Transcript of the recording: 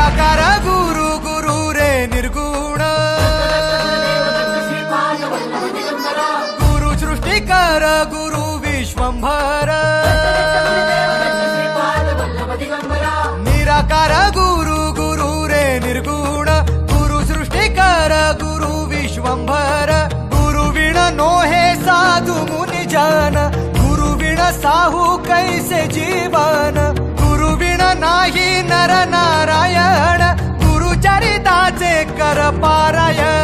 निराकार गुरु गुरु रे निर्गुण गुरु सृष्टिकर गुरु विश्वंभर निराकार गुरु गुरु रे निर्गुण गुरु सृष्टिकर गुरु विश्वंभर गुरु विण नोहे साधु मुनि जन गुरु विण साहू कैसे जीवन गुरु विण नाही नर नारायण गुरु चरिताचे कर पारायण